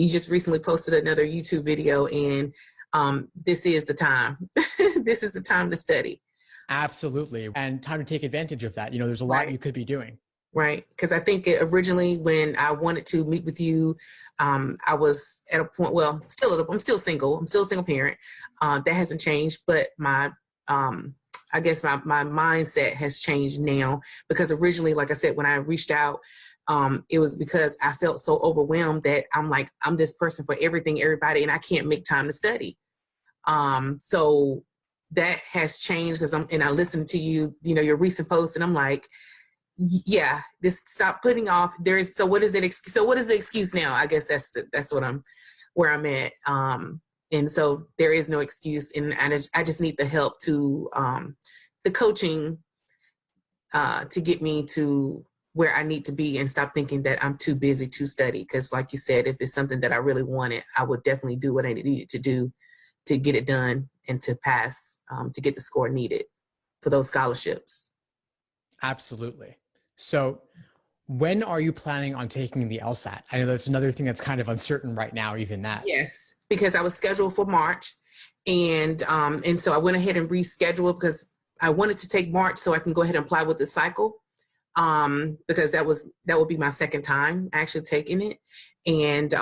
you just recently posted another YouTube video, and this is the time. This is the time to study. Absolutely. And time to take advantage of that. There's a lot you could be doing. Right. Because I think originally when I wanted to meet with you, I was at a point, well, I'm still single. I'm still a single parent. That hasn't changed, but I guess my mindset has changed now, because originally, like I said, when I reached out, it was because I felt so overwhelmed that I'm like, I'm this person for everything, everybody, and I can't make time to study. So that has changed, because I listened to your recent post, and I'm like, yeah, just stop putting off. So what is the excuse now? I guess that's where I'm at. And so there is no excuse, and I just need the help to the coaching to get me to where I need to be, and stop thinking that I'm too busy to study. Because like you said, if it's something that I really wanted, I would definitely do what I needed to do to get it done and to pass, to get the score needed for those scholarships. Absolutely. So when are you planning on taking the LSAT? I know that's another thing that's kind of uncertain right now, even that. Yes, because I was scheduled for March, and so I went ahead and rescheduled, because I wanted to take March so I can go ahead and apply with the cycle, because that would be my second time actually taking it, and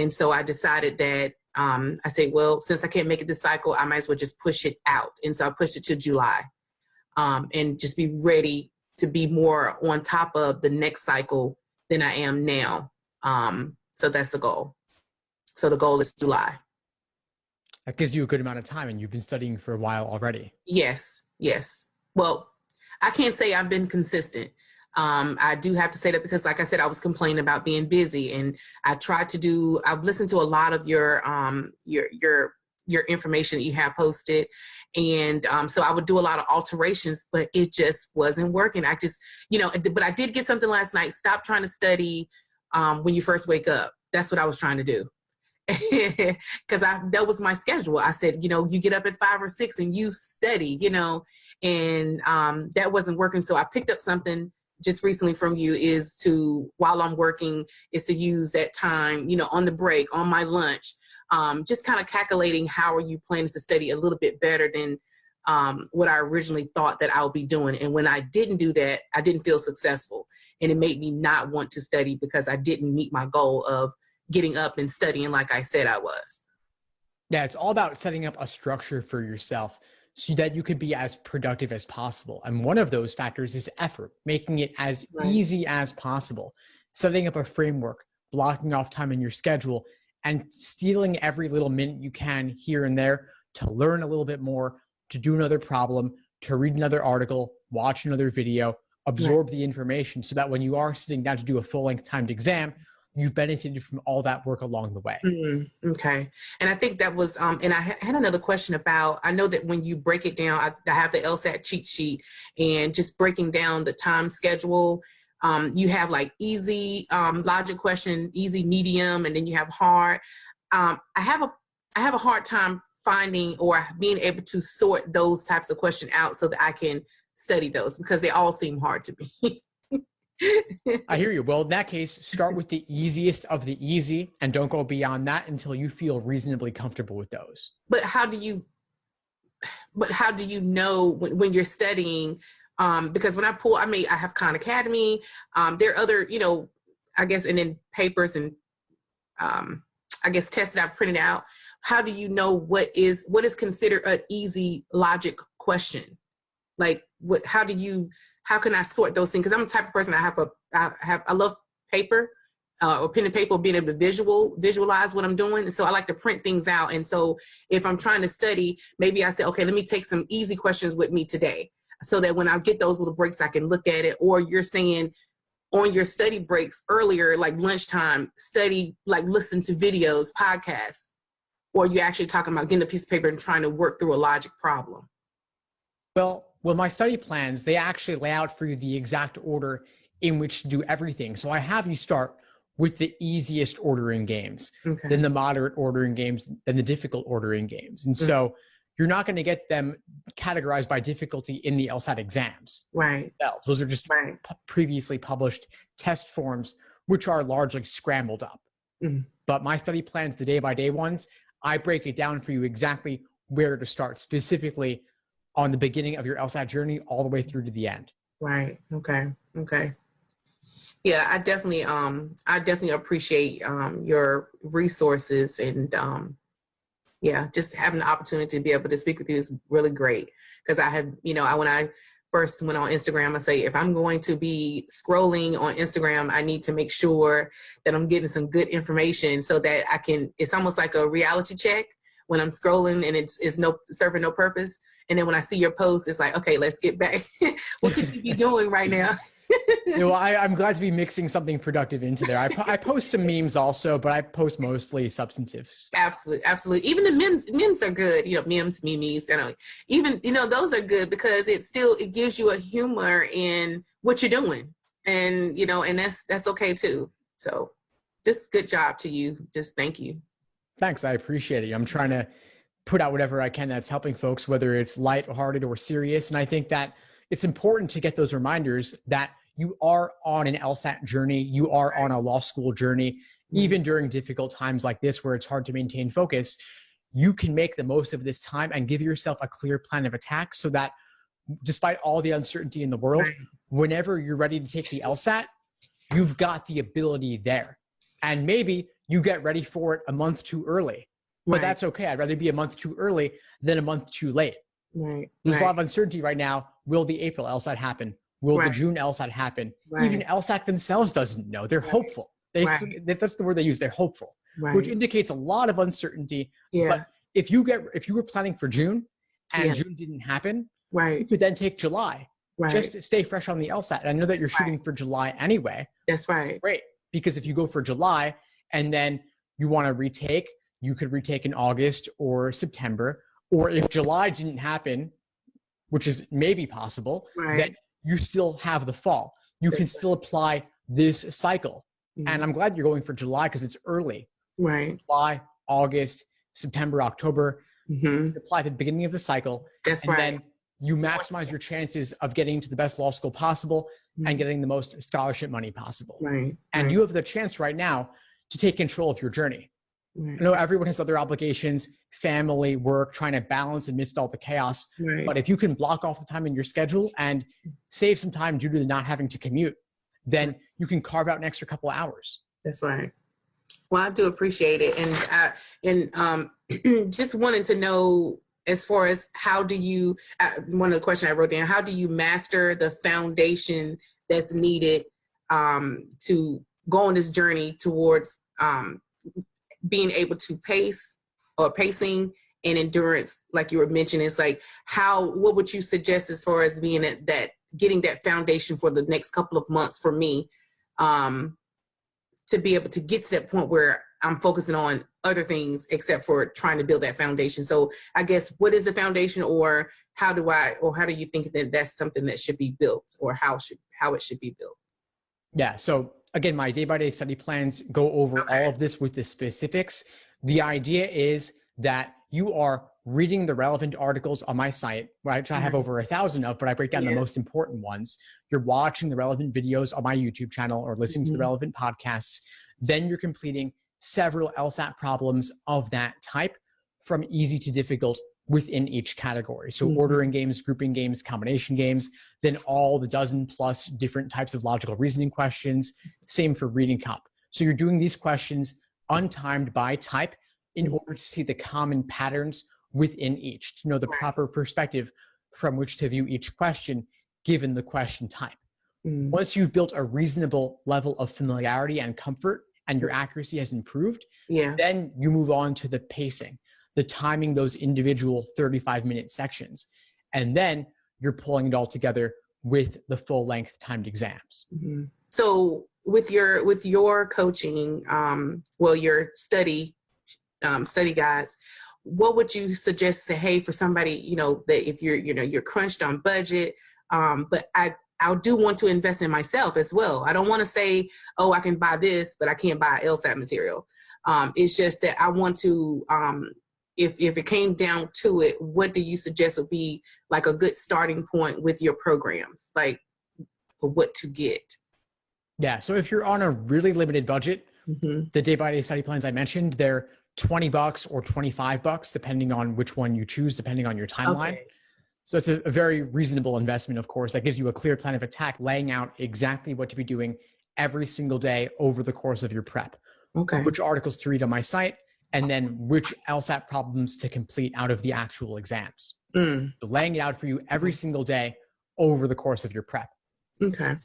so I decided that I said, well, since I can't make it this cycle, I might as well just push it out, and so I pushed it to July, and just be ready to be more on top of the next cycle than I am now. So that's the goal. So the goal is July. That gives you a good amount of time, and you've been studying for a while already. Yes. Well, I can't say I've been consistent. I do have to say that, because like I said, I was complaining about being busy, and I've listened to a lot of your information that you have posted. And so I would do a lot of alterations, but it just wasn't working. But I did get something last night. Stop trying to study when you first wake up. That's what I was trying to do. Because that was my schedule. I said, you get up at 5 or 6 and you study, and that wasn't working. So I picked up something just recently from you, is to, while I'm working, is to use that time, on the break, on my lunch, just kind of calculating how are you planning to study a little bit better than what I originally thought that I would be doing. And when I didn't do that, I didn't feel successful. And it made me not want to study, because I didn't meet my goal of getting up and studying like I said I was. Yeah, it's all about setting up a structure for yourself so that you could be as productive as possible. And one of those factors is effort, making it as easy as possible, setting up a framework, blocking off time in your schedule, and stealing every little minute you can here and there to learn a little bit more, to do another problem, to read another article, watch another video, absorb the information, so that when you are sitting down to do a full-length timed exam, you've benefited from all that work along the way. Okay. And I think that was, and I had another question about, I know that when you break it down, I have the LSAT cheat sheet, and just breaking down the time schedule, you have like easy logic question, easy, medium, and then you have hard. I have a hard time finding or being able to sort those types of questions out so that I can study those, because they all seem hard to me. I hear you. Well, in that case, start with the easiest of the easy, and don't go beyond that until you feel reasonably comfortable with those. But how do you know when you're studying? Because when I have Khan Academy, there are other, I guess, and then papers and I guess tests that I've printed out. How do you know what is considered an easy logic question? Like how can I sort those things? Because I'm the type of person, I love paper or pen and paper, being able to visualize what I'm doing. So I like to print things out. And so if I'm trying to study, maybe I say, okay, let me take some easy questions with me today, so that when I get those little breaks, I can look at it. Or you're saying on your study breaks earlier, like lunchtime, study, like listen to videos, podcasts, or you're actually talking about getting a piece of paper and trying to work through a logic problem? Well, my study plans, they actually lay out for you the exact order in which to do everything. So I have you start with the easiest ordering games, then the moderate ordering games, then the difficult ordering games. And so you're not going to get them categorized by difficulty in the LSAT exams. Right. Those are just previously published test forms, which are largely scrambled up. But my study plans, the day-by-day ones, I break it down for you exactly where to start, specifically on the beginning of your LSAT journey all the way through to the end. Right. Okay. Okay. Yeah, I definitely appreciate your resources, and yeah, just having the opportunity to be able to speak with you is really great. Because I have, when I first went on Instagram, I say, if I'm going to be scrolling on Instagram, I need to make sure that I'm getting some good information so that it's almost like a reality check when I'm scrolling and it's serving no purpose. And then when I see your post, it's like, okay, let's get back. What could you be doing right now? Well, I'm glad to be mixing something productive into there. I post some memes also, but I post mostly substantive stuff. Absolutely, absolutely. Even the memes are good. Memes. Even those are good because it gives you a humor in what you're doing, and and that's okay too. So, just good job to you. Just thank you. Thanks, I appreciate it. I'm trying to put out whatever I can that's helping folks, whether it's lighthearted or serious. And I think that it's important to get those reminders that you are on an LSAT journey, you are on a law school journey, even during difficult times like this where it's hard to maintain focus. You can make the most of this time and give yourself a clear plan of attack so that despite all the uncertainty in the world, whenever you're ready to take the LSAT, you've got the ability there. And maybe you get ready for it a month too early, but that's okay. I'd rather be a month too early than a month too late. There's a lot of uncertainty right now. Will the April LSAT happen? Will the June LSAT happen? Even LSAT themselves doesn't know. They're hopeful. That's the word they use. They're hopeful, which indicates a lot of uncertainty. But if you were planning for June and June didn't happen, you could then take July just to stay fresh on the LSAT. And I know that you're shooting for July anyway. That's right. Great. Because if you go for July and then you want to retake, you could retake in August or September. Or if July didn't happen, which is maybe possible, then you still have the fall. You can still apply this cycle. And I'm glad you're going for July because it's early. July, August, September, October. You apply at the beginning of the cycle. And then you maximize your chances of getting to the best law school possible and getting the most scholarship money possible. And you have the chance right now to take control of your journey. I know everyone has other obligations, family, work, trying to balance amidst all the chaos. But if you can block off the time in your schedule and save some time due to not having to commute, then you can carve out an extra couple of hours. That's right. Well, I do appreciate it. And just wanted to know, as far as how do you, one of the questions I wrote down, how do you master the foundation that's needed to go on this journey towards being able to pacing and endurance, like you were mentioning? It's like, what would you suggest as far as being that getting that foundation for the next couple of months for me to be able to get to that point where I'm focusing on other things except for trying to build that foundation? So I guess, what is the foundation, or how do you think that that's something that should be built, or how it should be built? Yeah. So again, my day-by-day study plans go over all of this with the specifics. The idea is that you are reading the relevant articles on my site, which I have over 1,000 of, but I break down the most important ones. You're watching the relevant videos on my YouTube channel or listening to the relevant podcasts. Then you're completing several LSAT problems of that type, from easy to difficult within each category. So ordering games, grouping games, combination games, then all the dozen plus different types of logical reasoning questions. Same for reading comp. So you're doing these questions untimed by type in order to see the common patterns within each, to know the proper perspective from which to view each question given the question type. Once you've built a reasonable level of familiarity and comfort and your accuracy has improved, then you move on to the pacing, the timing those individual 35-minute sections. And then you're pulling it all together with the full-length timed exams. So with your coaching, your study guides, what would you suggest to, hey, for somebody, that if you're crunched on budget, but I do want to invest in myself as well. I don't want to say, oh, I can buy this, but I can't buy LSAT material. It's just that I want to, if it came down to it, what do you suggest would be like a good starting point with your programs, like for what to get? Yeah. So if you're on a really limited budget, Mm-hmm. The day-by-day study plans I mentioned, they're $20 or $25, depending on which one you choose, depending on your timeline. Okay. So it's a very reasonable investment, of course, that gives you a clear plan of attack, laying out exactly what to be doing every single day over the course of your prep. Okay. Which articles to read on my site, and then which LSAT problems to complete out of the actual exams. So laying it out for you every single day over the course of your prep. Okay.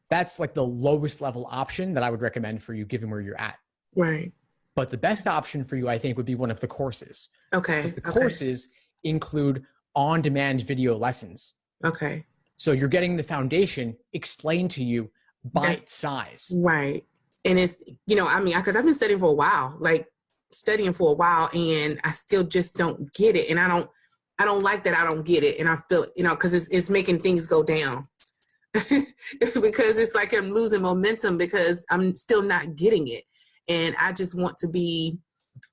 That's like the lowest level option that I would recommend for you, given where you're at. Right. But the best option for you, I think, would be one of the courses. Okay. Because the courses include on-demand video lessons. Okay. So you're getting the foundation explained to you bite size. Right. And it's, I mean, because I've been studying for a while, and I still just don't get it. And I don't like that I don't get it. And I feel, because it's making things go down. Because it's like I'm losing momentum because I'm still not getting it. And I just want to be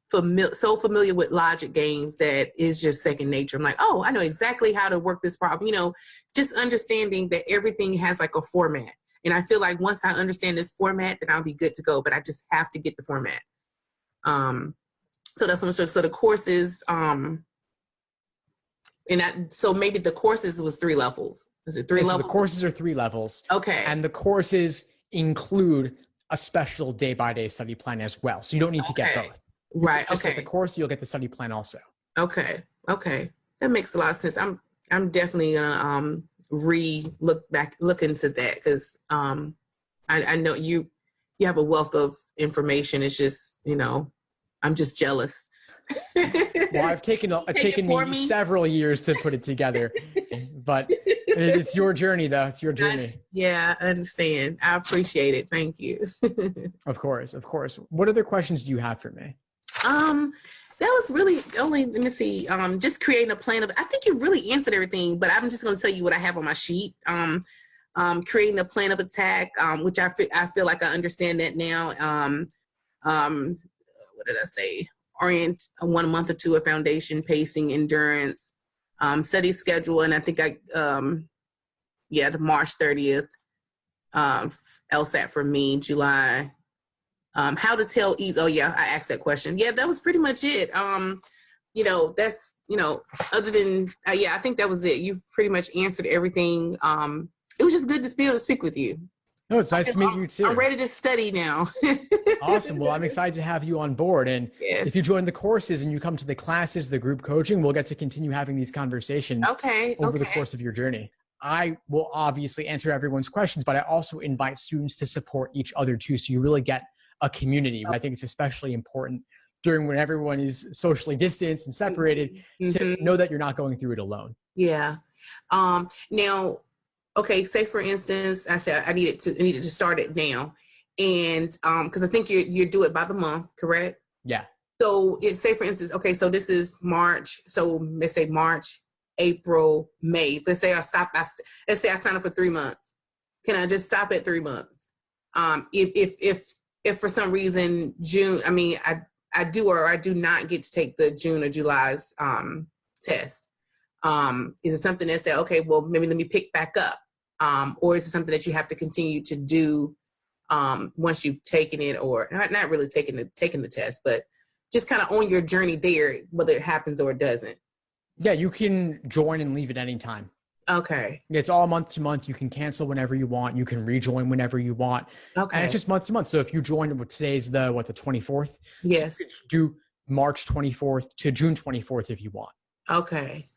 so familiar with logic games that is just second nature. I'm like, oh, I know exactly how to work this problem. Just understanding that everything has like a format. And I feel like once I understand this format, then I'll be good to go. But I just have to get the format. So that's what I'm saying. So the courses, so maybe the courses was 3 levels. Is it 3 levels? So the courses are 3 levels. Okay. And the courses include a special day-by-day study plan as well. So you don't need to get both. Right. Just get the course, you'll get the study plan also. Okay. That makes a lot of sense. I'm definitely gonna look into that, because I know you have a wealth of information. It's just, I'm just jealous. Well, I've taken me several years to put it together, but it's your journey, though. It's your journey. I understand. I appreciate it. Thank you. Of course. What other questions do you have for me? That was really only, let me see, just creating a plan I think you really answered everything, but I'm just going to tell you what I have on my sheet. Creating a plan of attack, which I feel like I understand that now. What did I say? Orient 1 month or 2 of foundation, pacing, endurance, study schedule. And I think the March 30th, LSAT for me, July. How to tell ease. Oh yeah, I asked that question. Yeah, that was pretty much it. That's, other than, I think that was it. You pretty much answered everything. It was just good to be able to speak with you. No, it's nice to meet you too. I'm ready to study now. Awesome. Well, I'm excited to have you on board. And if you join the courses and you come to the classes, the group coaching, we'll get to continue having these conversations over the course of your journey. I will obviously answer everyone's questions, but I also invite students to support each other too. So you really get a community. I think it's especially important during when everyone is socially distanced and separated to know that you're not going through it alone. Yeah. Now, okay, say for instance, I said I needed to start it now. And because I think you do it by the month, correct? Yeah. So say for instance, okay, so this is March. So let's say March, April, May. Let's say I sign up for 3 months. Can I just stop at 3 months? If for some reason June, I mean, I do or I do not get to take the June or July's test. Is it something that said, okay, well, maybe let me pick back up? Or is it something that you have to continue to do once you've taken it, or not really taking the test, but just kind of on your journey there, whether it happens or it doesn't? Yeah, you can join and leave at any time. Okay. It's all month to month. You can cancel whenever you want. You can rejoin whenever you want. Okay. And it's just month to month. So if you join, today's the 24th? Yes. So you could do March 24th to June 24th if you want. Okay.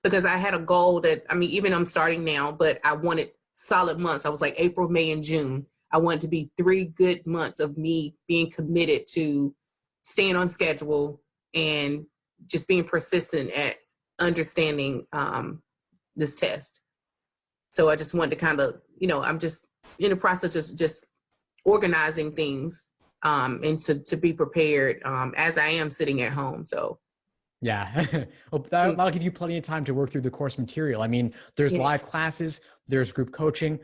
Because I had a goal that, I mean, even I'm starting now, but I wanted solid months. I was like April, May, and June. I wanted to be 3 good months of me being committed to staying on schedule and just being persistent at understanding this test. So I just wanted to kind of, I'm just in the process of just organizing things and to be prepared as I am sitting at home. So yeah, well, that'll give you plenty of time to work through the course material. I mean, there's live classes, there's group coaching,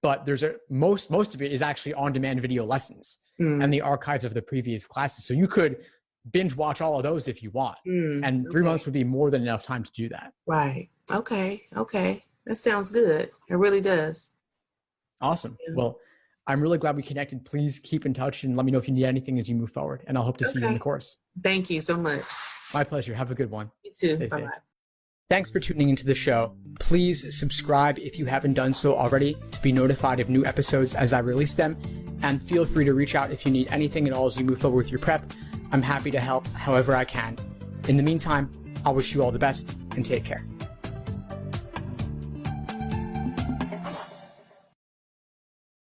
but there's most of it is actually on-demand video lessons and the archives of the previous classes. So you could binge watch all of those if you want. And 3 months would be more than enough time to do that. Right. Okay. That sounds good. It really does. Awesome. Yeah. Well, I'm really glad we connected. Please keep in touch and let me know if you need anything as you move forward. And I'll hope to see you in the course. Thank you so much. My pleasure. Have a good one. You too. Stay Bye-bye. safe. Thanks for tuning into the show. Please subscribe if you haven't done so already to be notified of new episodes as I release them. And feel free to reach out if you need anything at all as you move forward with your prep. I'm happy to help however I can. In the meantime, I'll wish you all the best and take care.